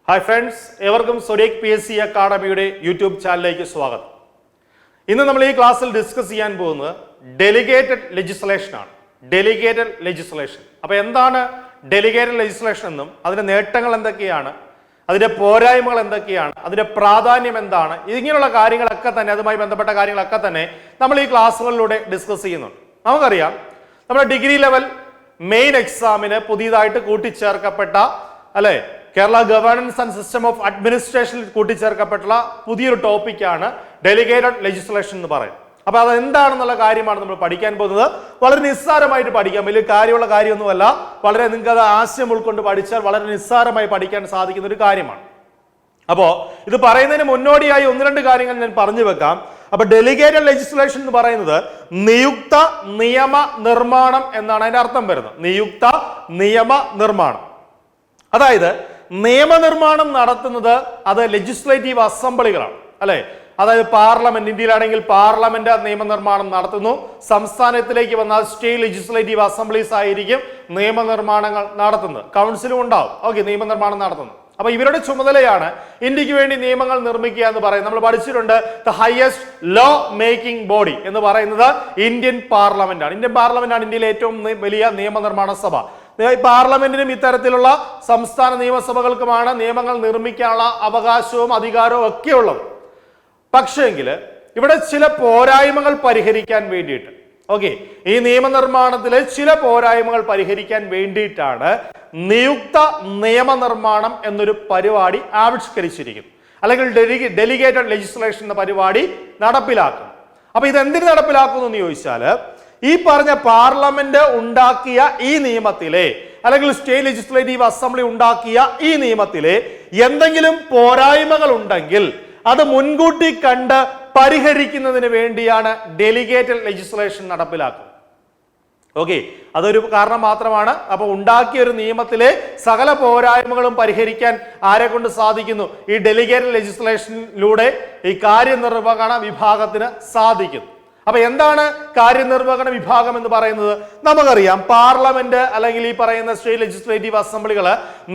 Hi friends, everyone Zodiac PSC Academy YouTube channel swagam. In the class we will discuss delegated legislation. Delegated legislation. Now, delegated legislation is അതിന്റെ പോരായ്മകൾ എന്തൊക്കെയാണ്, അതിന്റെ പ്രാധാന്യം എന്താണ്, ഇങ്ങനെയുള്ള കാര്യങ്ങളൊക്കെ തന്നെ അതുമായി ബന്ധപ്പെട്ട കാര്യങ്ങളൊക്കെ തന്നെ നമ്മൾ ഈ ക്ലാസ്സുകളിലൂടെ ഡിസ്കസ് ചെയ്യുന്നുണ്ട്. നമുക്കറിയാം നമ്മുടെ ഡിഗ്രി ലെവൽ മെയിൻ എക്സാമിന് പുതിയതായിട്ട് കൂട്ടിച്ചേർക്കപ്പെട്ട അല്ലെ Kerala governance and system of അഡ്മിനിസ്ട്രേഷനിൽ കൂട്ടിച്ചേർക്കപ്പെട്ടുള്ള പുതിയൊരു ടോപ്പിക്കാണ് ഡെലിഗേറ്റഡ് ലെജിസ്ലേഷൻ എന്ന് പറയുന്നത്. അപ്പൊ അത് എന്താണെന്നുള്ള കാര്യമാണ് നമ്മൾ പഠിക്കാൻ പോകുന്നത്. വളരെ നിസ്സാരമായിട്ട് പഠിക്കാം, വലിയ കാര്യമുള്ള കാര്യമൊന്നുമല്ല. വളരെ നിങ്ങൾക്ക് അത് ആശയം ഉൾക്കൊണ്ട് പഠിച്ചാൽ വളരെ നിസ്സാരമായി പഠിക്കാൻ സാധിക്കുന്ന ഒരു കാര്യമാണ്. അപ്പോ ഇത് പറയുന്നതിന് മുന്നോടിയായി ഒന്ന് രണ്ട് കാര്യങ്ങൾ ഞാൻ പറഞ്ഞു വെക്കാം. അപ്പൊ ഡെലിഗേറ്റഡ് ലെജിസ്ലേഷൻ എന്ന് പറയുന്നത് നിയുക്ത നിയമ നിർമ്മാണം എന്നാണ് അതിന്റെ അർത്ഥം വരുന്നത്. നിയുക്ത നിയമ നിർമ്മാണം, അതായത് നിയമനിർമ്മാണം നടത്തുന്നത് അത് ലെജിസ്ലേറ്റീവ് അസംബ്ലികളാണ് അല്ലെ. അതായത് പാർലമെന്റ്, ഇന്ത്യയിലാണെങ്കിൽ പാർലമെന്റ് നിയമനിർമ്മാണം നടത്തുന്നു. സംസ്ഥാനത്തിലേക്ക് വന്നാൽ സ്റ്റേറ്റ് ലെജിസ്ലേറ്റീവ് അസംബ്ലീസ് ആയിരിക്കും നിയമനിർമ്മാണങ്ങൾ നടത്തുന്നത്. കൗൺസിലും ഉണ്ടാവും, ഓക്കെ, നിയമനിർമ്മാണം നടത്തുന്നു. അപ്പൊ ഇവരുടെ ചുമതലയാണ് ഇന്ത്യക്ക് വേണ്ടി നിയമങ്ങൾ നിർമ്മിക്കുക എന്ന് പറയുന്നത്. നമ്മൾ പഠിച്ചിട്ടുണ്ട് the highest law making body എന്ന് പറയുന്നത് ഇന്ത്യൻ പാർലമെന്റ് ആണ്. ഇന്ത്യൻ പാർലമെന്റ് ആണ് ഇന്ത്യയിലെ ഏറ്റവും വലിയ നിയമനിർമ്മാണ സഭ. പാർലമെന്റിനും ഇത്തരത്തിലുള്ള സംസ്ഥാന നിയമസഭകൾക്കുമാണ് നിയമങ്ങൾ നിർമ്മിക്കാനുള്ള അവകാശവും അധികാരവും ഒക്കെ ഉള്ളത്. പക്ഷേങ്കിൽ ഇവിടെ ചില പോരായ്മകൾ പരിഹരിക്കാൻ വേണ്ടിയിട്ട്, ഓക്കെ, ഈ നിയമനിർമ്മാണത്തിലെ ചില പോരായ്മകൾ പരിഹരിക്കാൻ വേണ്ടിയിട്ടാണ് നിയുക്ത നിയമനിർമ്മാണം എന്നൊരു പരിപാടി ആവിഷ്കരിച്ചിരിക്കുന്നത്, അല്ലെങ്കിൽ ഡെലിഗേറ്റഡ് ലെജിസ്ലേഷൻ എന്ന പരിപാടി നടപ്പിലാക്കും. അപ്പൊ ഇത് എന്തിനു നടപ്പിലാക്കുന്നു എന്ന് ചോദിച്ചാൽ, ഈ പറഞ്ഞ പാർലമെന്റ് ഉണ്ടാക്കിയ ഈ നിയമത്തിലെ അല്ലെങ്കിൽ സ്റ്റേറ്റ് ലെജിസ്ലേറ്റീവ് അസംബ്ലി ഉണ്ടാക്കിയ ഈ നിയമത്തിലെ എന്തെങ്കിലും പോരായ്മകൾ ഉണ്ടെങ്കിൽ അത് മുൻകൂട്ടി കണ്ട് പരിഹരിക്കുന്നതിന് വേണ്ടിയാണ് ഡെലിഗേറ്റഡ് ലെജിസ്ലേഷൻ നടപ്പിലാക്കുന്നത്. ഓക്കെ, അതൊരു കാരണം മാത്രമാണ്. അപ്പൊ ഉണ്ടാക്കിയ ഒരു നിയമത്തിലെ സകല പോരായ്മകളും പരിഹരിക്കാൻ ആരെ കൊണ്ട് സാധിക്കുന്നു? ഈ ഡെലിഗേറ്റഡ് ലെജിസ്ലേഷനിലൂടെ ഈ കാര്യനിർവഹണ വിഭാഗത്തിന് സാധിക്കും. അപ്പൊ എന്താണ് കാര്യനിർവഹണ വിഭാഗം എന്ന് പറയുന്നത്? നമുക്കറിയാം, പാർലമെന്റ് അല്ലെങ്കിൽ ഈ പറയുന്ന സ്റ്റേറ്റ് ലെജിസ്ലേറ്റീവ് അസംബ്ലികൾ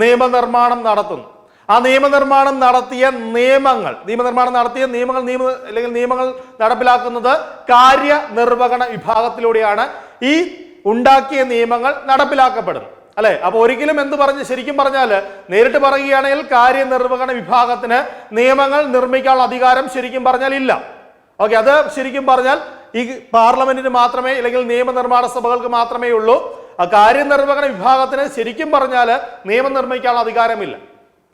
നിയമനിർമ്മാണം നടത്തുന്നു. ആ നിയമനിർമ്മാണം നടത്തിയ നിയമങ്ങൾ അല്ലെങ്കിൽ നിയമങ്ങൾ നടപ്പിലാക്കുന്നത് കാര്യനിർവഹണ വിഭാഗത്തിലൂടെയാണ് ഈ ഉണ്ടാക്കിയ നിയമങ്ങൾ നടപ്പിലാക്കപ്പെടുന്നത് അല്ലെ. അപ്പൊ ഒരിക്കലും ശരിക്കും പറഞ്ഞാൽ നേരിട്ട് പറയുകയാണെങ്കിൽ കാര്യനിർവഹണ വിഭാഗത്തിന് നിയമങ്ങൾ നിർമ്മിക്കാനുള്ള അധികാരം ശരിക്കും പറഞ്ഞാൽ ഇല്ല. ഓക്കെ, അത് ശരിക്കും പറഞ്ഞാൽ ഈ പാർലമെന്റിന് മാത്രമേ അല്ലെങ്കിൽ നിയമനിർമ്മാണ സഭകൾക്ക് മാത്രമേ ഉള്ളൂ. ആ കാര്യനിർവഹണ വിഭാഗത്തിന് ശരിക്കും പറഞ്ഞാൽ നിയമം നിർമ്മിക്കാനുള്ള അധികാരമില്ല.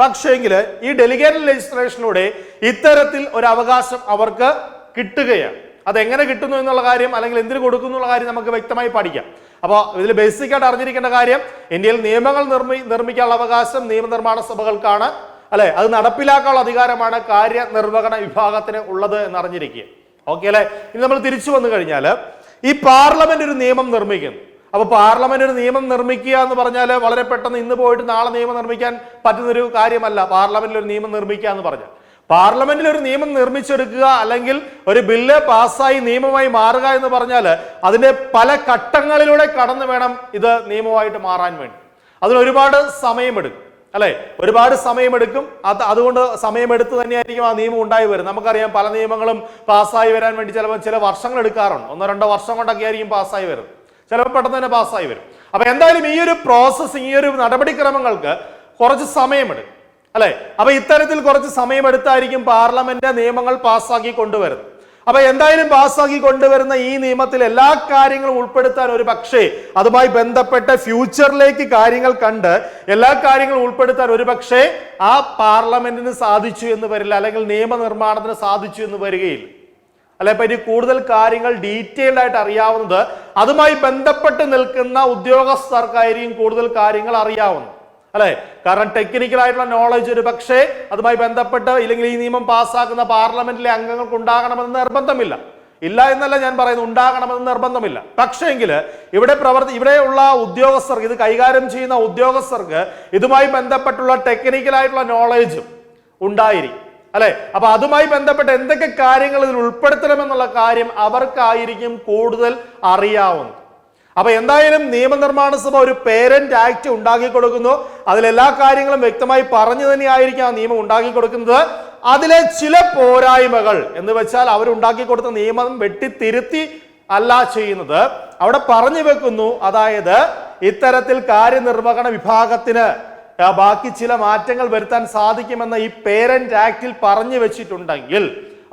പക്ഷേങ്കിൽ ഈ ഡെലിഗേറ്റഡ് ലെജിസ്ലേഷനിലൂടെ ഇത്തരത്തിൽ ഒരു അവകാശം അവർക്ക് കിട്ടുകയാണ്. അതെങ്ങനെ കിട്ടുന്നു എന്നുള്ള കാര്യം, അല്ലെങ്കിൽ എന്തിനു കൊടുക്കുന്നു എന്നുള്ള കാര്യം നമുക്ക് വ്യക്തമായി പഠിക്കാം. അപ്പോൾ ഇതിൽ ബേസിക് ആയിട്ട് അറിഞ്ഞിരിക്കേണ്ട കാര്യം, ഇന്ത്യയിൽ നിയമങ്ങൾ നിർമ്മിക്കാനുള്ള അവകാശം നിയമനിർമ്മാണ സഭകൾക്കാണ് അല്ലെ. അത് നടപ്പിലാക്കാനുള്ള അധികാരമാണ് കാര്യനിർവഹണ വിഭാഗത്തിന് ഉള്ളത് എന്ന് അറിഞ്ഞിരിക്കുക. ഓക്കെ അല്ലെ. ഇനി നമ്മൾ തിരിച്ചു വന്നു കഴിഞ്ഞാൽ, ഈ പാർലമെന്റ് ഒരു നിയമം നിർമ്മിക്കുന്നു. അപ്പൊ പാർലമെന്റ് ഒരു നിയമം നിർമ്മിക്കുക എന്ന് പറഞ്ഞാൽ വളരെ പെട്ടെന്ന് ഇന്ന് പോയിട്ട് നാളെ നിയമം നിർമ്മിക്കാൻ പറ്റുന്നൊരു കാര്യമല്ല. പാർലമെന്റിൽ ഒരു നിയമം നിർമ്മിക്കുക എന്ന് പറഞ്ഞാൽ, പാർലമെന്റിൽ ഒരു നിയമം നിർമ്മിച്ചെടുക്കുക അല്ലെങ്കിൽ ഒരു ബില്ല് പാസ്സായി നിയമമായി മാറുക എന്ന് പറഞ്ഞാൽ അതിന്റെ പല ഘട്ടങ്ങളിലൂടെ കടന്നു വേണം ഇത് നിയമമായിട്ട് മാറാൻ വേണ്ടി. അതിന് ഒരുപാട് സമയമെടുക്കും അല്ലെ, ഒരുപാട് സമയമെടുക്കും. അതുകൊണ്ട് സമയമെടുത്ത് തന്നെയായിരിക്കും ആ നിയമം ഉണ്ടായി വരും. നമുക്കറിയാം, പല നിയമങ്ങളും പാസ്സായി വരാൻ വേണ്ടി ചിലപ്പോൾ ചില വർഷങ്ങൾ എടുക്കാറുണ്ട്. 1-2 വർഷം കൊണ്ടൊക്കെ ആയിരിക്കും പാസ്സായി വരും, ചിലപ്പോൾ പെട്ടെന്ന് തന്നെ പാസ്സായി വരും. അപ്പൊ എന്തായാലും ഈ ഒരു പ്രോസസ്സിങ്, ഈ ഒരു നടപടിക്രമങ്ങൾക്ക് കുറച്ച് സമയമെടുക്കും അല്ലെ. അപ്പൊ ഇത്തരത്തിൽ കുറച്ച് സമയമെടുത്തായിരിക്കും പാർലമെന്റ് നിയമങ്ങൾ പാസ്സാക്കി കൊണ്ടുവരുന്നത്. അപ്പൊ എന്തായാലും പാസ്സാക്കി കൊണ്ടുവരുന്ന ഈ നിയമത്തിൽ എല്ലാ കാര്യങ്ങളും ഉൾപ്പെടുത്താൻ ഒരു പക്ഷേ അതുമായി ബന്ധപ്പെട്ട ഫ്യൂച്ചറിലേക്ക് കാര്യങ്ങൾ കണ്ട് എല്ലാ കാര്യങ്ങളും ഉൾപ്പെടുത്താൻ ഒരു പക്ഷേ ആ പാർലമെന്റിന് സാധിച്ചു എന്ന് വരില്ല, അല്ലെങ്കിൽ നിയമനിർമ്മാണത്തിന് സാധിച്ചു എന്ന് വരികയില്ല അല്ലെ. പറ്റി കൂടുതൽ കാര്യങ്ങൾ ഡീറ്റെയിൽഡ് ആയിട്ട് അറിയാവുന്നത് അതുമായി ബന്ധപ്പെട്ട് നിൽക്കുന്ന ഉദ്യോഗസ്ഥർക്കായിരിക്കും കൂടുതൽ കാര്യങ്ങൾ അറിയാവുന്നത് അല്ലെ. കാരണം ടെക്നിക്കൽ ആയിട്ടുള്ള നോളജ് ഒരു പക്ഷേ അതുമായി ബന്ധപ്പെട്ട് ഇല്ലെങ്കിൽ ഈ നിയമം പാസ്സാക്കുന്ന പാർലമെന്റിലെ അംഗങ്ങൾക്ക് ഉണ്ടാകണമെന്ന് നിർബന്ധമില്ല. ഇല്ല എന്നല്ല ഞാൻ പറയുന്നത്, ഉണ്ടാകണമെന്ന് നിർബന്ധമില്ല. പക്ഷേ എങ്കിൽ ഇവിടെയുള്ള ഉദ്യോഗസ്ഥർക്ക്, ഇത് കൈകാര്യം ചെയ്യുന്ന ഉദ്യോഗസ്ഥർക്ക് ഇതുമായി ബന്ധപ്പെട്ടുള്ള ടെക്നിക്കൽ ആയിട്ടുള്ള നോളജും ഉണ്ടായിരിക്കും അല്ലെ. അപ്പൊ അതുമായി ബന്ധപ്പെട്ട് എന്തൊക്കെ കാര്യങ്ങൾ ഇതിൽ ഉൾപ്പെടുത്തണമെന്നുള്ള കാര്യം അവർക്കായിരിക്കും കൂടുതൽ അറിയാവുന്നത്. അപ്പൊ എന്തായാലും നിയമനിർമ്മാണ സഭ ഒരു പേരന്റ് ആക്ട് ഉണ്ടാക്കി കൊടുക്കുന്നു. അതിലെല്ലാ കാര്യങ്ങളും വ്യക്തമായി പറഞ്ഞു തന്നെയായിരിക്കും ആ നിയമം ഉണ്ടാക്കി കൊടുക്കുന്നത്. അതിലെ ചില പോരായ്മകൾ എന്ന് വെച്ചാൽ അവരുണ്ടാക്കി കൊടുത്ത നിയമം വെട്ടിത്തിരുത്തി അല്ല ചെയ്യുന്നത്, അവിടെ പറഞ്ഞു വെക്കുന്നു. അതായത് ഇത്തരത്തിൽ കാര്യനിർവഹണ വിഭാഗത്തിന് ബാക്കി ചില മാറ്റങ്ങൾ വരുത്താൻ സാധിക്കുമെന്ന് ഈ പേരന്റ് ആക്ടിൽ പറഞ്ഞു വെച്ചിട്ടുണ്ടെങ്കിൽ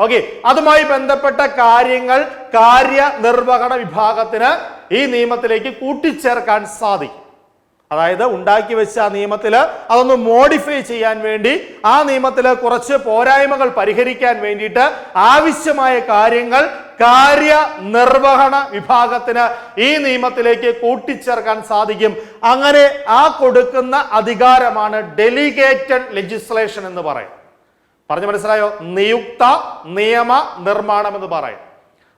ഓക്കെ, അതുമായി ബന്ധപ്പെട്ട കാര്യങ്ങൾ കാര്യനിർവഹണ വിഭാഗത്തിന് ഈ നിയമത്തിലേക്ക് കൂട്ടിച്ചേർക്കാൻ സാധിക്കും. അതായത് ഉണ്ടാക്കി വെച്ച ആ നിയമത്തിൽ അതൊന്ന് മോഡിഫൈ ചെയ്യാൻ വേണ്ടി, ആ നിയമത്തിൽ കുറച്ച് പോരായ്മകൾ പരിഹരിക്കാൻ വേണ്ടിയിട്ട് ആവശ്യമായ കാര്യങ്ങൾ കാര്യനിർവഹണ വിഭാഗത്തിന് ഈ നിയമത്തിലേക്ക് കൂട്ടിച്ചേർക്കാൻ സാധിക്കും. അങ്ങനെ ആ കൊടുക്കുന്ന അധികാരമാണ് ഡെലിഗേറ്റഡ് ലെജിസ്ലേഷൻ എന്ന് പറയും. പറഞ്ഞു മനസ്സിലായോ? നിയുക്ത നിയമ നിർമ്മാണം എന്ന് പറയും.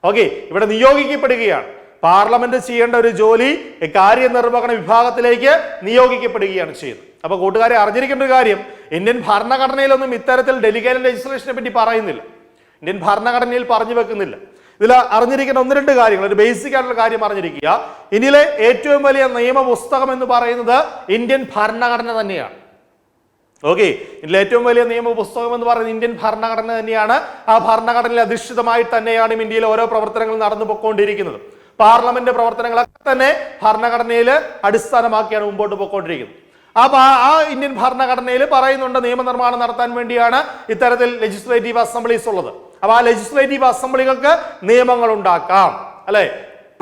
ഓക്കെ, ഇവിടെ നിയോഗിക്കപ്പെടുകയാണ്. പാർലമെന്റ് ചെയ്യേണ്ട ഒരു ജോലി കാര്യനിർവഹണ വിഭാഗത്തിലേക്ക് നിയോഗിക്കപ്പെടുകയാണ് ചെയ്യുന്നത്. അപ്പൊ കൂട്ടുകാരെ അറിഞ്ഞിരിക്കേണ്ട ഒരു കാര്യം, ഇന്ത്യൻ ഭരണഘടനയിലൊന്നും ഇത്തരത്തിൽ ഡെലിഗേറ്റഡ് ലെജിസ്ലേഷനെ പറ്റി പറയുന്നില്ല, ഇന്ത്യൻ ഭരണഘടനയിൽ പറഞ്ഞു വെക്കുന്നില്ല. ഇതിൽ അറിഞ്ഞിരിക്കേണ്ട ഒന്ന് രണ്ട് കാര്യങ്ങൾ, ഒരു ബേസിക് ആയിട്ടുള്ള കാര്യം അറിഞ്ഞിരിക്കുക. ഇന്ത്യയിലെ ഏറ്റവും വലിയ നിയമപുസ്തകം എന്ന് പറയുന്നത് ഇന്ത്യൻ ഭരണഘടന തന്നെയാണ്. ഓക്കെ, ഇതിൽ ഏറ്റവും വലിയ നിയമപുസ്തകം എന്ന് പറയുന്നത് ഇന്ത്യൻ ഭരണഘടന തന്നെയാണ്. ആ ഭരണഘടനയിൽ അധിഷ്ഠിതമായി തന്നെയാണ് ഇന്ത്യയിൽ ഓരോ പ്രവർത്തനങ്ങളും നടന്നു പോയിക്കൊണ്ടിരിക്കുന്നത്. പാർലമെന്റ് പ്രവർത്തനങ്ങളൊക്കെ തന്നെ ഭരണഘടനയിൽ അടിസ്ഥാനമാക്കിയാണ് മുമ്പോട്ട് പോയിക്കൊണ്ടിരിക്കുന്നത്. ആ ഇന്ത്യൻ ഭരണഘടനയിൽ പറയുന്നുണ്ട് നിയമനിർമ്മാണം നടത്താൻ വേണ്ടിയാണ് ഇത്തരത്തിൽ ലെജിസ്ലേറ്റീവ് അസംബ്ലീസ് ഉള്ളത്. അപ്പൊ ആ ലെജിസ്ലേറ്റീവ് അസംബ്ലികൾക്ക് നിയമങ്ങൾ ഉണ്ടാക്കാം, അല്ലെ?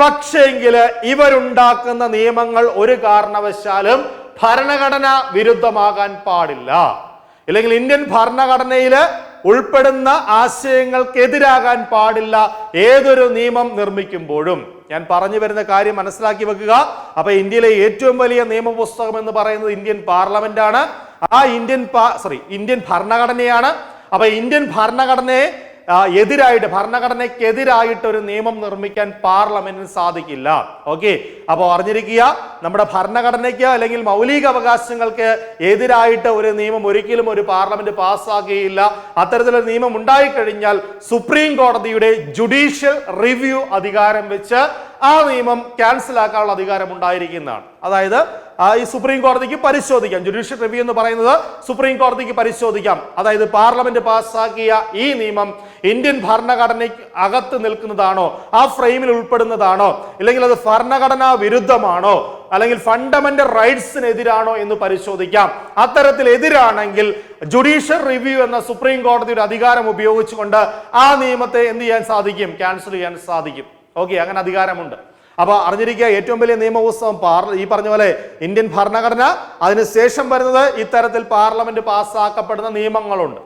പക്ഷെങ്കിൽ ഇവരുണ്ടാക്കുന്ന നിയമങ്ങൾ ഒരു കാരണവശാലും ഭരണഘടന വിരുദ്ധമാകാൻ പാടില്ല. ഇല്ലെങ്കിൽ ഇന്ത്യൻ ഭരണഘടനയിൽ ഉൾപ്പെടുന്ന ആശയങ്ങൾക്കെതിരാകാൻ പാടില്ല ഏതൊരു നിയമം നിർമ്മിക്കുമ്പോഴും. ഞാൻ പറഞ്ഞു വരുന്ന കാര്യം മനസ്സിലാക്കി വെക്കുക. അപ്പൊ ഇന്ത്യയിലെ ഏറ്റവും വലിയ നിയമപുസ്തകം എന്ന് പറയുന്നത് ഇന്ത്യൻ പാർലമെന്റ് ആണ്. ആ ഇന്ത്യൻ ഭരണഘടനയാണ്. അപ്പൊ ഇന്ത്യൻ ഭരണഘടനയ്ക്കെതിരായിട്ട് ഒരു നിയമം നിർമ്മിക്കാൻ പാർലമെന്റിന് സാധിക്കില്ല. ഓക്കെ, അപ്പോൾ അറിഞ്ഞിരിക്കുക, നമ്മുടെ ഭരണഘടനയ്ക്ക് അല്ലെങ്കിൽ മൗലിക അവകാശങ്ങൾക്ക് എതിരായിട്ട് ഒരു നിയമം ഒരിക്കലും ഒരു പാർലമെന്റ് പാസ്സാക്കുകയില്ല. അത്തരത്തിലൊരു നിയമം ഉണ്ടായിക്കഴിഞ്ഞാൽ സുപ്രീം കോടതിയുടെ ജുഡീഷ്യൽ റിവ്യൂ അധികാരം വെച്ച് ആ നിയമം ക്യാൻസൽ ആക്കാനുള്ള അധികാരം ഉണ്ടായിരിക്കുന്നതാണ്. അതായത് ഈ സുപ്രീം കോടതിക്ക് പരിശോധിക്കാം. ജുഡീഷ്യൽ റിവ്യൂ എന്ന് പറയുന്നത് സുപ്രീം കോടതിക്ക് പരിശോധിക്കാം. അതായത് പാർലമെന്റ് പാസ്സാക്കിയ ഈ നിയമം ഇന്ത്യൻ ഭരണഘടനയ്ക്ക് അകത്ത് നിൽക്കുന്നതാണോ, ആ ഫ്രെയിമിൽ ഉൾപ്പെടുന്നതാണോ, ഇല്ലെങ്കിൽ അത് ഭരണഘടനാ വിരുദ്ധമാണോ, അല്ലെങ്കിൽ ഫണ്ടമെന്റൽ റൈറ്റ്സിനെതിരാണോ എന്ന് പരിശോധിക്കാം. അത്തരത്തിൽ എതിരാണെങ്കിൽ ജുഡീഷ്യൽ റിവ്യൂ എന്ന സുപ്രീം കോടതിയുടെ അധികാരം ഉപയോഗിച്ചുകൊണ്ട് ആ നിയമത്തെ എന്ത് ചെയ്യാൻ സാധിക്കും? ക്യാൻസൽ ചെയ്യാൻ സാധിക്കും. ഓക്കെ, അങ്ങനെ അധികാരമുണ്ട്. അപ്പൊ അറിഞ്ഞിരിക്കുക, ഏറ്റവും വലിയ നിയമപുസ്തകം ഈ പറഞ്ഞ പോലെ ഇന്ത്യൻ ഭരണഘടന, അതിനുശേഷം വരുന്നത് ഇത്തരത്തിൽ പാർലമെന്റ് പാസ്സാക്കപ്പെടുന്ന നിയമങ്ങളുണ്ട്.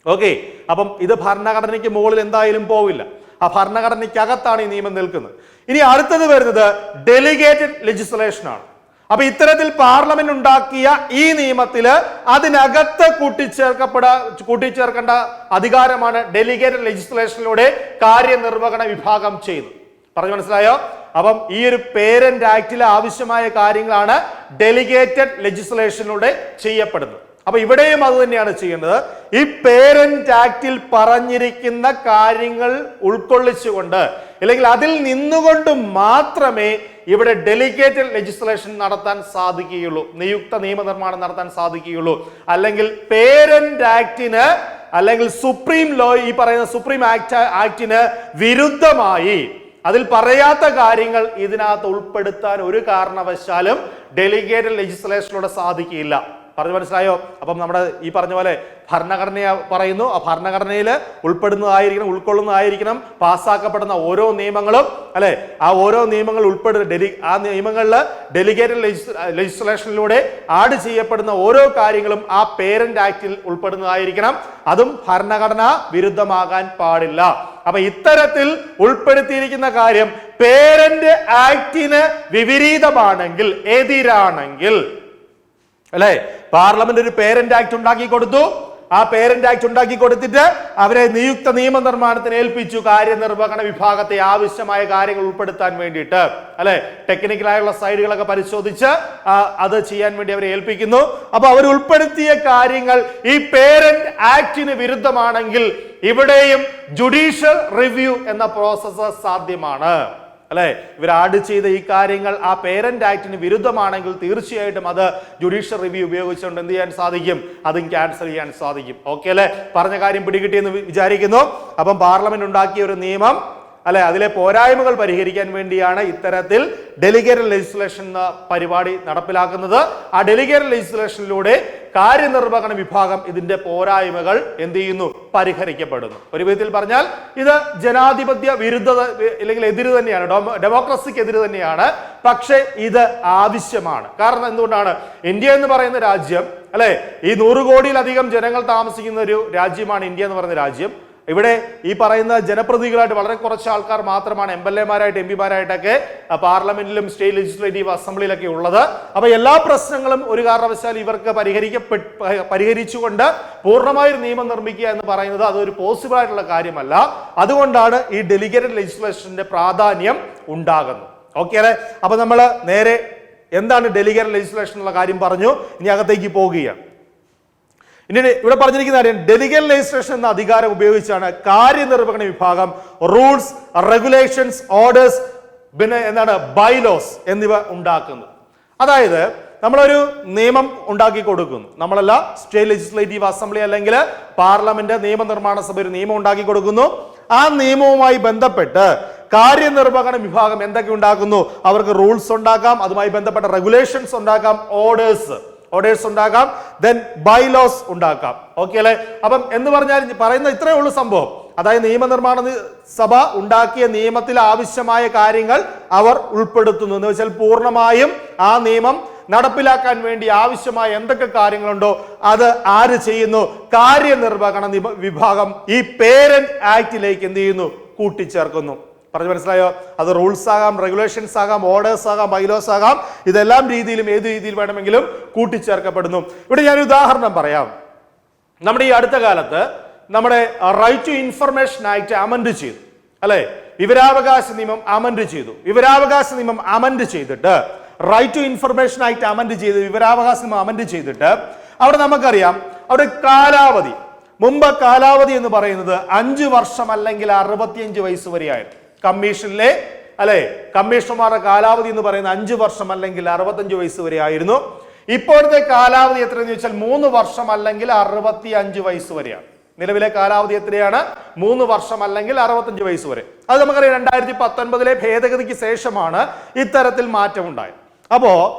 ഓക്കെ, അപ്പം ഇത് ഭരണഘടനയ്ക്ക് മുകളിൽ എന്തായാലും പോവില്ല. ആ ഭരണഘടനയ്ക്കകത്താണ് ഈ നിയമം നിൽക്കുന്നത്. ഇനി അടുത്തത് വരുന്നത് ഡെലിഗേറ്റഡ് ലെജിസ്ലേഷൻ ആണ്. അപ്പൊ ഇത്തരത്തിൽ പാർലമെന്റ് ഉണ്ടാക്കിയ ഈ നിയമത്തില് അതിനകത്ത് കൂട്ടിച്ചേർക്കേണ്ട അധികാരമാണ് ഡെലിഗേറ്റഡ് ലെജിസ്ലേഷനിലൂടെ കാര്യനിർവഹണ വിഭാഗം ചെയ്യുന്നത്. പറഞ്ഞു മനസ്സിലായോ? അപ്പം ഈ ഒരു പേരന്റ് ആക്ടിലെ ആവശ്യമായ കാര്യങ്ങളാണ് ഡെലിഗേറ്റഡ് ലെജിസ്ലേഷനിലൂടെ ചെയ്യപ്പെടുന്നത്. അപ്പൊ ഇവിടെയും അത് തന്നെയാണ് ചെയ്യേണ്ടത്. ഈ പേരന്റ് ആക്ടിൽ പറഞ്ഞിരിക്കുന്ന കാര്യങ്ങൾ ഉൾക്കൊള്ളിച്ചുകൊണ്ട്, അല്ലെങ്കിൽ അതിൽ നിന്നുകൊണ്ട് മാത്രമേ ഇവിടെ ഡെലിഗേറ്റഡ് ലെജിസ്ലേഷൻ നടത്താൻ സാധിക്കുകയുള്ളൂ, നിയുക്ത നിയമനിർമ്മാണം നടത്താൻ സാധിക്കുകയുള്ളൂ. അല്ലെങ്കിൽ പേരന്റ് ആക്ടിന്, അല്ലെങ്കിൽ സുപ്രീം ലോ, ഈ പറയുന്ന സുപ്രീം ആക്ടിന് വിരുദ്ധമായി അതിൽ പറയാത്ത കാര്യങ്ങൾ ഇതിനകത്ത് ഉൾപ്പെടുത്താൻ ഒരു കാരണവശാലും ഡെലിഗേറ്റഡ് ലെജിസ്ലേഷനിലൂടെ സാധിക്കില്ല. പറഞ്ഞു മനസ്സിലായോ? അപ്പം നമ്മുടെ ഈ പറഞ്ഞ പോലെ ഭരണഘടന പറയുന്നു, ആ ഭരണഘടനയിൽ ഉൾക്കൊള്ളുന്നതായിരിക്കണം പാസ്സാക്കപ്പെടുന്ന ഓരോ നിയമങ്ങളും, അല്ലെ? ആ ഓരോ നിയമങ്ങൾ ആ നിയമങ്ങളിൽ ഡെലിഗേറ്റഡ് ലെജിസ്ലേഷനിലൂടെ ആഡ് ചെയ്യപ്പെടുന്ന ഓരോ കാര്യങ്ങളും ആ പേരന്റ് ആക്ടിൽ ഉൾപ്പെടുന്നതായിരിക്കണം. അതും ഭരണഘടനാ വിരുദ്ധമാകാൻ പാടില്ല. അപ്പൊ ഇത്തരത്തിൽ ഉൾപ്പെടുത്തിയിരിക്കുന്ന കാര്യം പേരന്റ് ആക്ടിന് വിപരീതമാണെങ്കിൽ, എതിരാണെങ്കിൽ, അല്ലെ, പാർലമെന്റ് ഒരു പേരന്റ് ആക്ട് ഉണ്ടാക്കി കൊടുത്തു. ആ പേരന്റ് ആക്ട് ഉണ്ടാക്കി കൊടുത്തിട്ട് അവരെ നിയുക്ത നിയമനിർമ്മാണത്തിന് ഏൽപ്പിച്ചു, കാര്യനിർവഹണ വിഭാഗത്തെ ആവശ്യമായ കാര്യങ്ങൾ ഉൾപ്പെടുത്താൻ വേണ്ടിയിട്ട്, അല്ലെ? ടെക്നിക്കലായുള്ള സൈഡുകളൊക്കെ പരിശോധിച്ച് അത് ചെയ്യാൻ വേണ്ടി അവരെ ഏൽപ്പിക്കുന്നു. അപ്പൊ അവർ ഉൾപ്പെടുത്തിയ കാര്യങ്ങൾ ഈ പേരന്റ് ആക്ടിന് വിരുദ്ധമാണെങ്കിൽ ഇവിടെയും ജുഡീഷ്യൽ റിവ്യൂ എന്ന പ്രോസസ്സ് സാധ്യമാണ്. അല്ലെ, ഇവർ ആഡ് ചെയ്ത ഈ കാര്യങ്ങൾ ആ പേരന്റ് ആക്ടിന് വിരുദ്ധമാണെങ്കിൽ തീർച്ചയായിട്ടും അത് ജുഡീഷ്യൽ റിവ്യൂ ഉപയോഗിച്ചുകൊണ്ട് എന്ത് ചെയ്യാൻ സാധിക്കും, അതും ക്യാൻസൽ ചെയ്യാൻ സാധിക്കും. ഓക്കെ അല്ലെ, പറഞ്ഞ കാര്യം പിടികിട്ടിയെന്ന് വിചാരിക്കുന്നു. അപ്പം പാർലമെന്റ് ഉണ്ടാക്കിയ ഒരു നിയമം അല്ലെ, അതിലെ പോരായ്മകൾ പരിഹരിക്കാൻ വേണ്ടിയാണ് ഇത്തരത്തിൽ ഡെലിഗേറ്റഡ് ലെജിസ്ലേഷൻ എന്ന പരിപാടി നടപ്പിലാക്കുന്നത്. ആ ഡെലിഗേറ്റഡ് ലെജിസ്ലേഷനിലൂടെ കാര്യനിർവഹണ വിഭാഗം ഇതിന്റെ പോരായ്മകൾ എന്ത് ചെയ്യുന്നു, പരിഹരിക്കപ്പെടുന്നു. ഒരു വിധത്തിൽ പറഞ്ഞാൽ ഇത് ജനാധിപത്യ വിരുദ്ധത അല്ലെങ്കിൽ എതിര് തന്നെയാണ്, ഡെമോക്രസിക്ക് എതിര് തന്നെയാണ്. പക്ഷേ ഇത് ആവശ്യമാണ്. കാരണം എന്തുകൊണ്ടാണ്, ഇന്ത്യ എന്ന് പറയുന്ന രാജ്യം അല്ലെ, ഈ 100 കോടിയിലധികം ജനങ്ങൾ താമസിക്കുന്ന ഒരു രാജ്യമാണ് ഇന്ത്യ എന്ന് പറയുന്ന രാജ്യം. ഇവിടെ ഈ പറയുന്ന ജനപ്രതിനിധികളായിട്ട് വളരെ കുറച്ച് ആൾക്കാർ മാത്രമാണ് MLA-മാരായിട്ട് MP-മാരായിട്ടൊക്കെ പാർലമെന്റിലും സ്റ്റേറ്റ് ലെജിസ്ലേറ്റീവ് അസംബ്ലിയിലൊക്കെ ഉള്ളത്. അപ്പൊ എല്ലാ പ്രശ്നങ്ങളും ഒരു കാരണവശാലും ഇവർക്ക് പരിഹരിച്ചുകൊണ്ട് പൂർണ്ണമായൊരു നിയമം നിർമ്മിക്കുക എന്ന് പറയുന്നത് അതൊരു പോസിബിൾ ആയിട്ടുള്ള കാര്യമല്ല. അതുകൊണ്ടാണ് ഈ ഡെലിഗേറ്റഡ് ലെജിസ്ലേഷന്റെ പ്രാധാന്യം ഉണ്ടാകുന്നത്. ഓക്കെ അല്ലെ, അപ്പൊ നമ്മൾ നേരെ എന്താണ് ഡെലിഗേറ്റഡ് ലെജിസ്ലേഷൻ എന്നുള്ള കാര്യം പറഞ്ഞു. ഇനി അകത്തേക്ക് പോകുകയാണ്. ഇനി ഇവിടെ പറഞ്ഞിരിക്കുന്ന കാര്യം, ഡെലിഗേറ്റഡ് ലെജിസ്ലേഷൻ എന്ന അധികാരം ഉപയോഗിച്ചാണ് കാര്യനിർവഹണ വിഭാഗം റൂൾസ്, റെഗുലേഷൻസ്, ഓർഡേഴ്സ്, പിന്നെ എന്താണ് ബൈലോസ് എന്നിവ ഉണ്ടാക്കുന്നത്. അതായത് നമ്മളൊരു നിയമം ഉണ്ടാക്കി കൊടുക്കുന്നു, നമ്മളല്ല സ്റ്റേറ്റ് ലെജിസ്ലേറ്റീവ് അസംബ്ലി അല്ലെങ്കിൽ പാർലമെന്റ് നിയമനിർമ്മാണ സഭ ഒരു നിയമം ഉണ്ടാക്കി കൊടുക്കുന്നു. ആ നിയമവുമായി ബന്ധപ്പെട്ട് കാര്യനിർവഹണ വിഭാഗം എന്തൊക്കെ ഉണ്ടാക്കുന്നു, അവർക്ക് റൂൾസ് ഉണ്ടാക്കാം, അതുമായി ബന്ധപ്പെട്ട റെഗുലേഷൻസ് ഉണ്ടാക്കാം, ഓർഡേഴ്സ് ഉണ്ടാക്കാം, ദെൻ ബൈലോസ് ഉണ്ടാക്കാം. ഓക്കെ അല്ലെ, അപ്പം എന്ന് പറഞ്ഞാൽ പറയുന്ന ഇത്രയേ ഉള്ളൂ സംഭവം. അതായത് നിയമനിർമ്മാണ സഭ ഉണ്ടാക്കിയ നിയമത്തിൽ ആവശ്യമായ കാര്യങ്ങൾ അവർ ഉൾപ്പെടുത്തുന്നു എന്ന് വെച്ചാൽ പൂർണ്ണമായും ആ നിയമം നടപ്പിലാക്കാൻ വേണ്ടി ആവശ്യമായ എന്തൊക്കെ കാര്യങ്ങളുണ്ടോ അത് ആര് ചെയ്യുന്നു, കാര്യനിർവഹണ വിഭാഗം ഈ പേരന്റ് ആക്ടിലേക്ക് എന്ത് ചെയ്യുന്നു, കൂട്ടിച്ചേർക്കുന്നു. പറഞ്ഞു മനസ്സിലായോ? അത് റൂൾസ് ആകാം, റെഗുലേഷൻസ് ആകാം, ഓർഡേഴ്സ് ആകാം, ബൈലോസ് ആകാം, ഇതെല്ലാം രീതിയിലും ഏത് രീതിയിൽ വേണമെങ്കിലും കൂട്ടിച്ചേർക്കപ്പെടുന്നു. ഇവിടെ ഞാൻ ഉദാഹരണം പറയാം. നമ്മുടെ ഈ അടുത്ത കാലത്ത് നമ്മുടെ right to information act amend ചെയ്തു അല്ലെ, വിവരാവകാശ നിയമം അമെൻഡ് ചെയ്തു. വിവരാവകാശ നിയമം അമെൻഡ് ചെയ്തിട്ട് right to information act amend ചെയ്ത് വിവരാവകാശ നിയമം അമെൻഡ് ചെയ്തിട്ട് അവിടെ നമുക്കറിയാം അവിടെ കാലാവധി, മുമ്പ് കാലാവധി എന്ന് പറയുന്നത് 5 വർഷം അല്ലെങ്കിൽ 65 വയസ്സ് വരെയായിരുന്നു. കമ്മീഷനിലെ അല്ലെ, കമ്മീഷണർമാരുടെ കാലാവധി എന്ന് പറയുന്നത് 5 വർഷം അല്ലെങ്കിൽ 65 വയസ്സ് വരെ ആയിരുന്നു. ഇപ്പോഴത്തെ കാലാവധി എത്രയെന്ന് ചോദിച്ചാൽ 3 വർഷം അല്ലെങ്കിൽ 65 വയസ്സ് വരെയാണ്. നിലവിലെ കാലാവധി എത്രയാണ്? 3 വർഷം അല്ലെങ്കിൽ 65 വയസ്സ് വരെ. അത് നമുക്കറിയാം 2019 ഭേദഗതിക്ക് ശേഷമാണ് ഇത്തരത്തിൽ മാറ്റം ഉണ്ടായത്. അപ്പോ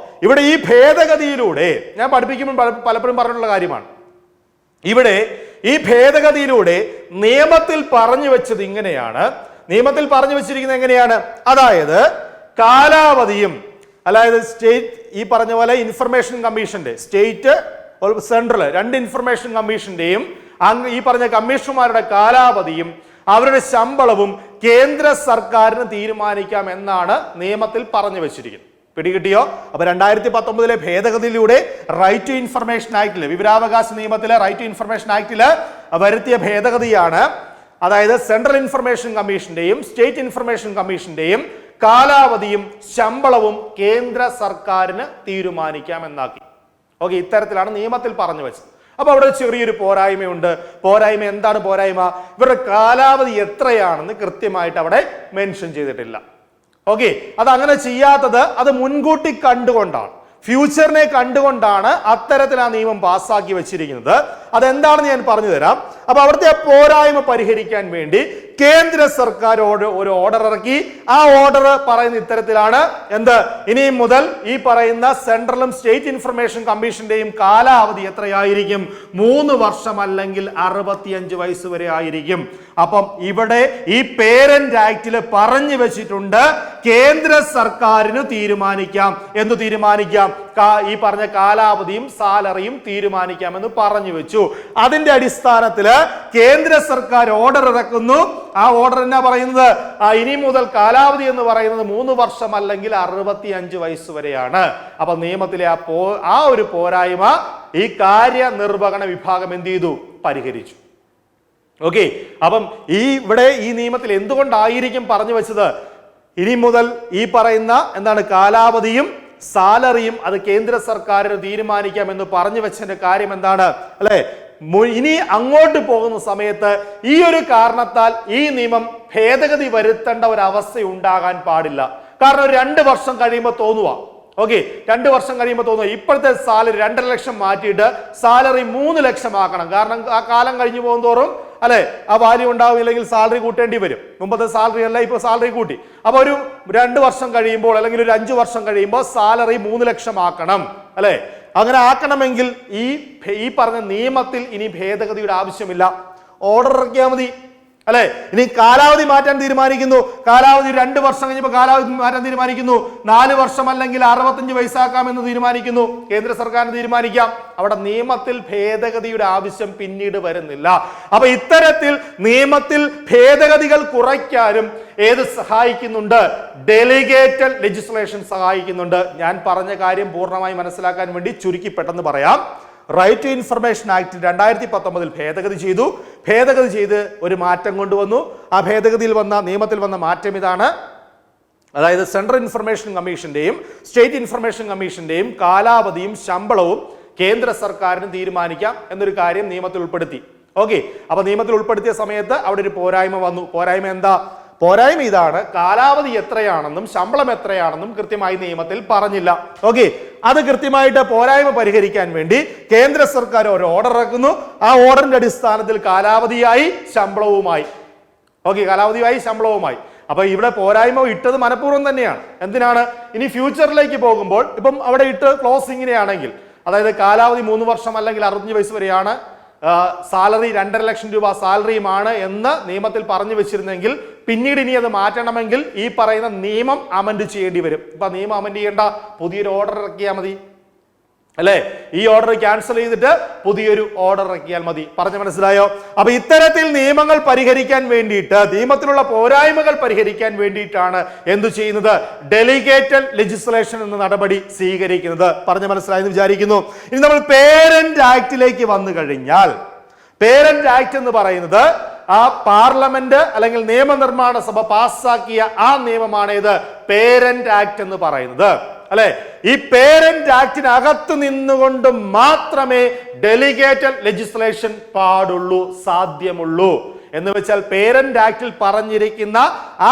ഇവിടെ ഈ ഭേദഗതിയിലൂടെ ഞാൻ പഠിപ്പിക്കുമ്പോൾ പലപ്പോഴും പറഞ്ഞിട്ടുള്ള കാര്യമാണ്. ഇവിടെ ഈ ഭേദഗതിയിലൂടെ നിയമത്തിൽ പറഞ്ഞു വെച്ചത് ഇങ്ങനെയാണ്, നിയമത്തിൽ പറഞ്ഞു വെച്ചിരിക്കുന്നത് എങ്ങനെയാണ്, അതായത് കാലാവധിയും അതായത് സ്റ്റേറ്റ് ഈ പറഞ്ഞ പോലെ ഇൻഫർമേഷൻ കമ്മീഷന്റെ സ്റ്റേറ്റ് സെൻട്രൽ 2 ഇൻഫർമേഷൻ കമ്മീഷന്റെയും ഈ പറഞ്ഞ കമ്മീഷണർമാരുടെ കാലാവധിയും അവരുടെ ശമ്പളവും കേന്ദ്ര സർക്കാരിന് തീരുമാനിക്കാം എന്നാണ് നിയമത്തിൽ പറഞ്ഞു വെച്ചിരിക്കുന്നത്. പിടികിട്ടിയോ? അപ്പൊ 2019 ഭേദഗതിയിലൂടെ റൈറ്റ് ടു ഇൻഫർമേഷൻ ആക്ടില്, വിവരാവകാശ നിയമത്തിലെ റൈറ്റ് ടു ഇൻഫർമേഷൻ ആക്ടില് വരുത്തിയ ഭേദഗതിയാണ്. അതായത് സെൻട്രൽ ഇൻഫർമേഷൻ കമ്മീഷന്റെയും സ്റ്റേറ്റ് ഇൻഫർമേഷൻ കമ്മീഷന്റെയും കാലാവധിയും ശമ്പളവും കേന്ദ്ര സർക്കാരിന് തീരുമാനിക്കാം എന്നാക്കി. ഓക്കെ, ഇത്തരത്തിലാണ് നിയമത്തിൽ പറഞ്ഞു വെച്ചത്. അപ്പൊ അവിടെ ചെറിയൊരു പോരായ്മയുണ്ട്. പോരായ്മ എന്താണ്? പോരായ്മ ഇവരുടെ കാലാവധി എത്രയാണെന്ന് കൃത്യമായിട്ട് അവിടെ മെൻഷൻ ചെയ്തിട്ടില്ല. ഓക്കെ, അത് അങ്ങനെ ചെയ്യാത്തത് അത് മുൻകൂട്ടി കണ്ടുകൊണ്ടാണ്, ഫ്യൂച്ചറിനെ കണ്ടുകൊണ്ടാണ് അത്തരത്തിൽ ആ നിയമം പാസ്സാക്കി വെച്ചിരിക്കുന്നത്. അതെന്താണെന്ന് ഞാൻ പറഞ്ഞു തരാം. അപ്പൊ അവിടുത്തെ പോരായ്മ പരിഹരിക്കാൻ വേണ്ടി കേന്ദ്ര സർക്കാരോട് ഒരു ഓർഡർ ഇറക്കി. ആ ഓർഡർ പറയുന്ന ഇത്തരത്തിലാണ്, എന്ത്, ഇനി മുതൽ ഈ പറയുന്ന സെൻട്രലും സ്റ്റേറ്റ് ഇൻഫർമേഷൻ കമ്മീഷന്റെയും കാലാവധി എത്രയായിരിക്കും? 3 വർഷം അല്ലെങ്കിൽ 65 വയസ്സ് വരെ ആയിരിക്കും. അപ്പം ഇവിടെ ഈ പേരന്റ് ആക്ടില് പറഞ്ഞു വെച്ചിട്ടുണ്ട് കേന്ദ്ര സർക്കാരിന് തീരുമാനിക്കാം. എന്തു തീരുമാനിക്കാം? ഈ പറഞ്ഞ കാലാവധിയും സാലറിയും തീരുമാനിക്കാമെന്ന് പറഞ്ഞു വെച്ചു. അതിന്റെ അടിസ്ഥാനത്തില് കേന്ദ്ര സർക്കാർ ഓർഡർ ഇറക്കുന്നു. ആ ഓർഡർ എന്നാ പറയുന്നത്? ഇനി മുതൽ കാലാവധി എന്ന് പറയുന്നത് 3 വർഷം അല്ലെങ്കിൽ 65 വയസ്സ് വരെയാണ്. അപ്പൊ നിയമത്തിലെ ആ ഒരു പോരായ്മ ഈ കാര്യനിർവഹണ വിഭാഗം എന്ത് ചെയ്തു? പരിഹരിച്ചു. ഓക്കെ, അപ്പം ഇവിടെ ഈ നിയമത്തിൽ എന്തുകൊണ്ടായിരിക്കും പറഞ്ഞു വെച്ചത്? ഇനി മുതൽ ഈ പറയുന്ന എന്താണ് കാലാവധിയും സാലറിയും അത് കേന്ദ്ര സർക്കാരിന് തീരുമാനിക്കാം എന്ന് പറഞ്ഞു വെച്ചതിന്റെ കാര്യം എന്താണ്? അല്ലെ, ഇനി അങ്ങോട്ട് പോകുന്ന സമയത്ത് ഈ ഒരു കാരണത്താൽ ഈ നിയമം ഭേദഗതി വരുത്തേണ്ട ഒരു അവസ്ഥ ഉണ്ടാകാൻ പാടില്ല. കാരണം 2 വർഷം കഴിയുമ്പോൾ തോന്നുക, ഓക്കെ, 2 വർഷം കഴിയുമ്പോൾ തോന്നുക ഇപ്പോഴത്തെ സാലറി 2.5 ലക്ഷം മാറ്റിയിട്ട് സാലറി 3 ലക്ഷം ആക്കണം. കാരണം ആ കാലം കഴിഞ്ഞു പോകും തോറും അല്ലെ ആ വാല്യൂ ഉണ്ടാവില്ലെങ്കിൽ സാലറി കൂട്ടേണ്ടി വരും. മുമ്പത്തെ സാലറി അല്ല, ഇപ്പോൾ സാലറി കൂട്ടി. അപ്പൊ ഒരു 2 വർഷം കഴിയുമ്പോൾ അല്ലെങ്കിൽ ഒരു 5 വർഷം കഴിയുമ്പോൾ സാലറി 3 ലക്ഷം ആക്കണം അല്ലെ. അങ്ങനെ ആക്കണമെങ്കിൽ ഈ പറഞ്ഞ നിയമത്തിൽ ഇനി ഭേദഗതിയുടെ ആവശ്യമില്ല, ഓർഡർ ഇറക്കിയാൽ മതി അല്ലെ. ഇനി കാലാവധി മാറ്റാൻ തീരുമാനിക്കുന്നു, കാലാവധി 2 വർഷം കഴിഞ്ഞപ്പോൾ കാലാവധി മാറ്റാൻ തീരുമാനിക്കുന്നു, 4 വർഷം അല്ലെങ്കിൽ 65 വയസ്സാക്കാമെന്ന് തീരുമാനിക്കുന്നു, കേന്ദ്ര സർക്കാരിന് തീരുമാനിക്കാം. അവിടെ നിയമത്തിൽ ഭേദഗതിയുടെ ആവശ്യം പിന്നീട് വരുന്നില്ല. അപ്പൊ ഇത്തരത്തിൽ നിയമത്തിൽ ഭേദഗതികൾ കുറയ്ക്കാനും ഏത് സഹായിക്കുന്നുണ്ട്? ഡെലിഗേറ്റഡ് ലെജിസ്ലേഷൻ സഹായിക്കുന്നുണ്ട്. ഞാൻ പറഞ്ഞ കാര്യം പൂർണ്ണമായി മനസ്സിലാക്കാൻ വേണ്ടി ചുരുക്കി പെട്ടെന്ന് പറയാം. റൈറ്റ് ടു ഇൻഫർമേഷൻ ആക്ട് 2019 ഭേദഗതി ചെയ്ത് ഒരു മാറ്റം കൊണ്ടുവന്നു. ആ ഭേദഗതിയിൽ നിയമത്തിൽ വന്ന മാറ്റം ഇതാണ്. അതായത് സെൻട്രൽ ഇൻഫർമേഷൻ കമ്മീഷന്റെയും സ്റ്റേറ്റ് ഇൻഫർമേഷൻ കമ്മീഷന്റെയും കാലാവധിയും ശമ്പളവും കേന്ദ്ര സർക്കാരിന് തീരുമാനിക്കാം എന്നൊരു കാര്യം നിയമത്തിൽ ഉൾപ്പെടുത്തി. ഓക്കെ, അപ്പൊ നിയമത്തിൽ ഉൾപ്പെടുത്തിയ സമയത്ത് അവിടെ ഒരു പോരായ്മ വന്നു. പോരായ്മ എന്താ? പോരായ്മ ഇതാണ്, കാലാവധി എത്രയാണെന്നും ശമ്പളം എത്രയാണെന്നും കൃത്യമായി നിയമത്തിൽ പറഞ്ഞില്ല. ഓക്കെ, അത് കൃത്യമായിട്ട് പോരായ്മ പരിഹരിക്കാൻ വേണ്ടി കേന്ദ്ര സർക്കാർ ഒരു ഓർഡർ ഇറക്കുന്നു. ആ ഓർഡറിന്റെ അടിസ്ഥാനത്തിൽ കാലാവധിയായി ശമ്പളവുമായി. ഓക്കെ, കാലാവധിയായി ശമ്പളവുമായി. അപ്പൊ ഇവിടെ പോരായ്മ ഇട്ടത് മനഃപൂർവ്വം തന്നെയാണ്. എന്തിനാണ്? ഇനി ഫ്യൂച്ചറിലേക്ക് പോകുമ്പോൾ ഇപ്പം അവിടെ ഇട്ട് ക്ലോസ് ഇങ്ങനെയാണെങ്കിൽ, അതായത് കാലാവധി 3 വർഷം അല്ലെങ്കിൽ 65 വയസ്സ് വരെയാണ്, സാലറി 2.5 ലക്ഷം രൂപ സാലറിയുമാണ് എന്ന് നിയമത്തിൽ പറഞ്ഞു വെച്ചിരുന്നെങ്കിൽ പിന്നീട് ഇനി അത് മാറ്റണമെങ്കിൽ ഈ പറയുന്ന നിയമം അമെൻഡ് ചെയ്യേണ്ടി വരും. ഇപ്പൊ നിയമം അമെൻഡ് ചെയ്യേണ്ട, പുതിയൊരു ഓർഡർ ഇറക്കിയാൽ മതി അല്ലെ. ഈ ഓർഡർ ക്യാൻസൽ ചെയ്തിട്ട് പുതിയൊരു ഓർഡർ ഇറക്കിയാൽ മതി. പറഞ്ഞു മനസ്സിലായോ? അപ്പൊ ഇത്തരത്തിൽ നിയമങ്ങൾ പരിഹരിക്കാൻ വേണ്ടിയിട്ട്, നിയമത്തിലുള്ള പോരായ്മകൾ പരിഹരിക്കാൻ വേണ്ടിയിട്ടാണ് എന്തു ചെയ്യുന്നത്? ഡെലിഗേറ്റഡ് ലെജിസ്ലേഷൻ എന്ന നടപടി സ്വീകരിക്കുന്നത്. പറഞ്ഞു മനസ്സിലായെന്ന് വിചാരിക്കുന്നു. ഇനി നമ്മൾ പേരന്റ് ആക്ടിലേക്ക് വന്നു കഴിഞ്ഞാൽ, പേരന്റ് ആക്ട് എന്ന് പറയുന്നത് ആ പാർലമെന്റ് അല്ലെങ്കിൽ നിയമനിർമ്മാണ സഭ പാസ്സാക്കിയ ആ നിയമമാണ് ഇത് പേരന്റ് ആക്ട് എന്ന് പറയുന്നത് അല്ലെ. ഈ പേരന്റ് ആക്ടിനകത്ത് നിന്നുകൊണ്ട് മാത്രമേ ഡെലിഗേറ്റഡ് ലെജിസ്ലേഷൻ പാടുള്ളൂ, സാധ്യമുള്ളൂ. എന്ന് വെച്ചാൽ പേരന്റ് ആക്ടിൽ പറഞ്ഞിരിക്കുന്ന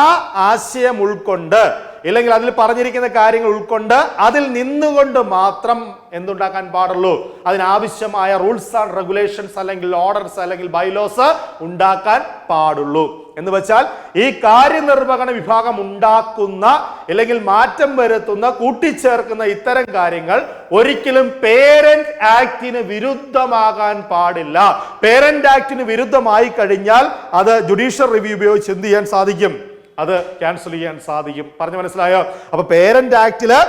ആ ആശയം ഉൾക്കൊണ്ട്, ഇല്ലെങ്കിൽ അതിൽ പറഞ്ഞിരിക്കുന്ന കാര്യങ്ങൾ ഉൾക്കൊണ്ട് അതിൽ നിന്നുകൊണ്ട് മാത്രം എന്തുണ്ടാക്കാൻ പാടുള്ളൂ? അതിനാവശ്യമായ റൂൾസ് ആൻഡ് റെഗുലേഷൻസ് അല്ലെങ്കിൽ ഓർഡേഴ്സ് അല്ലെങ്കിൽ ബൈലോസ് ഉണ്ടാക്കാൻ പാടുള്ളൂ. എന്ന് വെച്ചാൽ ഈ കാര്യനിർവഹണ വിഭാഗം ഉണ്ടാക്കുന്ന അല്ലെങ്കിൽ മാറ്റം വരുത്തുന്ന, കൂട്ടിച്ചേർക്കുന്ന ഇത്തരം കാര്യങ്ങൾ ഒരിക്കലും പേരന്റ് ആക്ടിന് വിരുദ്ധമാകാൻ പാടില്ല. പേരന്റ് ആക്ടിന് വിരുദ്ധമായി കഴിഞ്ഞാൽ അത് ജുഡീഷ്യൽ റിവ്യൂ ഉപയോഗിച്ച് എന്ത് ചെയ്യാൻ സാധിക്കും? അത് ക്യാൻസൽ ചെയ്യാൻ സാധിക്കും. പറഞ്ഞു മനസ്സിലായോ? അപ്പൊ പേരന്റ് ആക്ടില്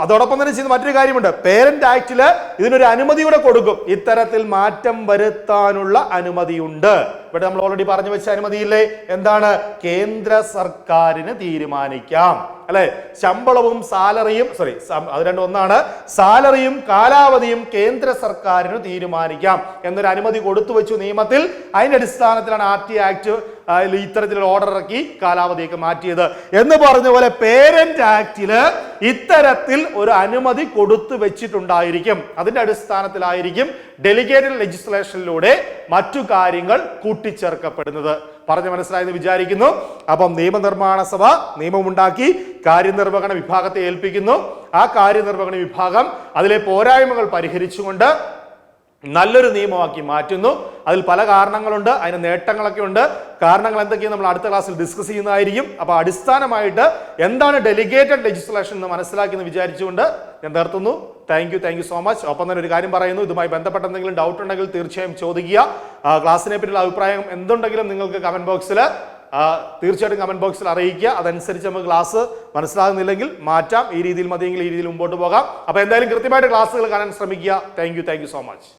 അതോടൊപ്പം തന്നെ ചെയ്യുന്ന മറ്റൊരു കാര്യമുണ്ട്. പേരന്റ് ആക്ടില് ഇതിനൊരു അനുമതി കൂടെ കൊടുക്കും. ഇത്തരത്തിൽ മാറ്റം വരുത്താനുള്ള അനുമതിയുണ്ട്. ഇവിടെ നമ്മൾ ഓൾറെഡി പറഞ്ഞു വെച്ച അനുമതിയില്ലേ? എന്താണ്? കേന്ദ്ര സർക്കാരിന് തീരുമാനിക്കാം അല്ലെ. ശമ്പളവും സാലറിയും, അത് രണ്ടും ഒന്നാണ്. സാലറിയും കാലാവധിയും കേന്ദ്ര സർക്കാരിന് തീരുമാനിക്കാം എന്നൊരു അനുമതി കൊടുത്തു വെച്ചു നിയമത്തിൽ. അതിന്റെ അടിസ്ഥാനത്തിലാണ് RT ആക്ട് ഇത്തരത്തിലുള്ള ഓർഡർ ഇറക്കി കാലാവധിയൊക്കെ മാറ്റിയത്. എന്ന് പറഞ്ഞ പോലെ പേരന്റ് ആക്ടില് ഇത്തരത്തിൽ ഒരു അനുമതി കൊടുത്തു വെച്ചിട്ടുണ്ടായിരിക്കും. അതിന്റെ അടിസ്ഥാനത്തിലായിരിക്കും ഡെലിഗേറ്റഡ് ലെജിസ്ലേഷനിലൂടെ മറ്റു കാര്യങ്ങൾ കൂട്ടിച്ചേർക്കപ്പെടുന്നത്. പറഞ്ഞു മനസ്സിലായെന്ന് വിചാരിക്കുന്നു. അപ്പം നിയമനിർമ്മാണ സഭ നിയമമുണ്ടാക്കി കാര്യനിർവഹണ വിഭാഗത്തെ ഏൽപ്പിക്കുന്നു. ആ കാര്യനിർവഹണ വിഭാഗം അതിലെ പോരായ്മകൾ പരിഹരിച്ചുകൊണ്ട് നല്ലൊരു നിയമമാക്കി മാറ്റുന്നു. അതിൽ പല കാരണങ്ങളുണ്ട്, അതിന് നേട്ടങ്ങളൊക്കെ ഉണ്ട്. കാരണങ്ങൾ എന്തൊക്കെയാണ് നമ്മൾ അടുത്ത ക്ലാസ്സിൽ ഡിസ്കസ് ചെയ്യുന്നതായിരിക്കും. അപ്പൊ അടിസ്ഥാനമായിട്ട് എന്താണ് ഡെലിഗേറ്റഡ് ലെജിസ്ലേഷൻ എന്ന് മനസ്സിലാക്കി എന്ന് വിചാരിച്ചുകൊണ്ട് ഞാൻ നിർത്തുന്നു. Thank you so much. ഒപ്പം തന്നെ ഒരു കാര്യം പറയുന്നു, ഇതുമായി ബന്ധപ്പെട്ട എന്തെങ്കിലും ഡൗട്ട് ഉണ്ടെങ്കിൽ തീർച്ചയായും ചോദിക്കുക. ക്ലാസ്സിനെ പറ്റിയുള്ള അഭിപ്രായം എന്തുണ്ടെങ്കിലും നിങ്ങൾക്ക് തീർച്ചയായിട്ടും കമന്റ് ബോക്സിൽ അറിയിക്കുക. അതനുസരിച്ച് നമുക്ക് ക്ലാസ് മനസ്സിലാകുന്നില്ലെങ്കിൽ മാറ്റാം. ഈ രീതിയിൽ മതിയെങ്കിൽ ഈ രീതിയിൽ മുമ്പോട്ട് പോകാം. അപ്പൊ എന്തായാലും കൃത്യമായിട്ട് ക്ലാസ്സുകൾ കാണാൻ ശ്രമിക്കുക. Thank you so much.